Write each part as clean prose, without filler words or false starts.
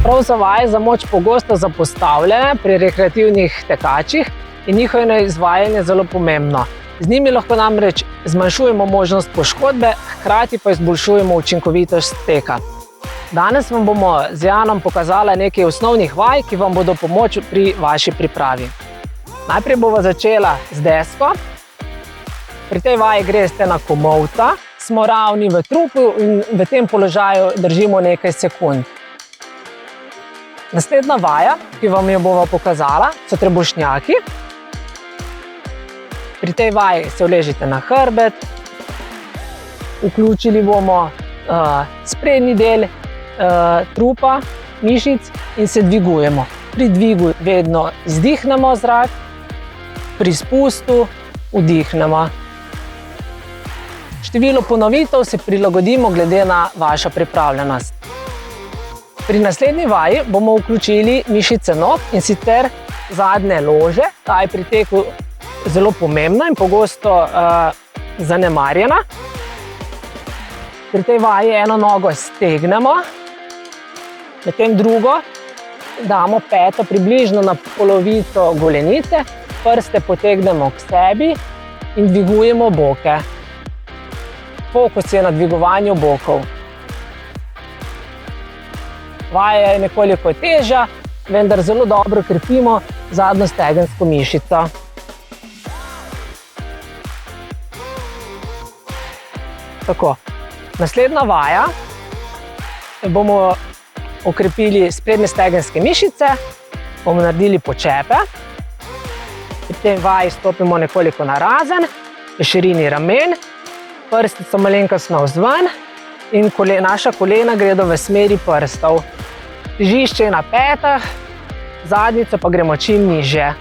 Prav so vaje za moč pogosto zapostavljene pri rekreativnih tekačih in njihovo izvajanje zelo pomembno. Z njimi lahko namreč zmanjšujemo možnost poškodbe, hkrati pa izboljšujemo učinkovitost teka. Danes vam bomo z Janom pokazali nekaj osnovnih vaj, ki vam bodo pomoč pri vaši pripravi. Najprej bova začela z desko. Pri tej vaji greste na komolca, smo ravni v trupu in v tem položaju držimo nekaj sekund. Naslednja vaja, ki vam jo bova pokazala, so trebušnjaki. Pri tej vaji se uležite na hrbet, vključili bomo sprednji del trupa, mišic in se dvigujemo. Pri dvigu vedno izdihnemo zrak, pri spustu vdihnemo. Število ponovitev se prilagodimo glede na vašo pripravljenost. Pri naslednji vaji bomo vključili mišice nog in sicer zadnje lože. Ta je pri teku zelo pomembna in pogosto zanemarjena. Pri tej vaji eno nogo stegnemo, medtem drugo damo peto približno na polovico golenice, prste potegnemo k sebi in dvigujemo boke. Fokus je na dvigovanju bokov. Vaja je nekoliko težja, vendar zelo dobro krepimo zadnjo stegensko mišico. Tako. Naslednja vaja bomo okrepili sprednje stegenske mišice, bomo naredili počepe. Pri tej vaji stopimo nekoliko narazen, v širini ramen, prsti so malenkost navzven in naša kolena gredo v smeri prstov. Težišče je na petah, zadnjico pa gremo čim nižje.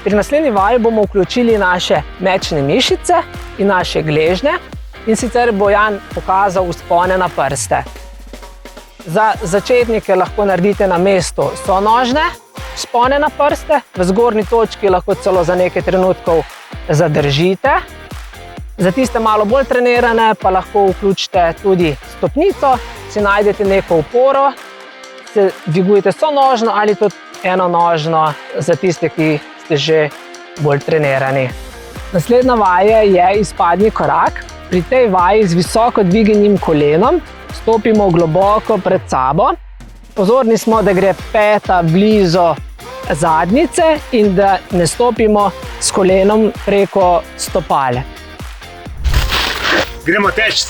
Pri naslednji vaji bomo vključili naše mečne mišice in naše gležnje in sicer bo Jan pokazal vzpone na prste. Za začetnike lahko naredite na mestu sonožne vzpone na prste, v zgornji točki lahko celo za nekaj trenutkov zadržite. Za tiste malo bolj trenirane pa lahko vključite tudi stopnico, si najdete neko oporo, se dvigujete sonožno ali tudi enonožno za tiste, ki ste že bolj trenirani. Naslednja vaja je izpadni korak. Pri tej vaji z visoko dvignjenim kolenom stopimo globoko pred sabo. Pozorni smo, da gre peta blizu zadnjice in da ne stopimo s kolenom preko stopal. Gremo teč.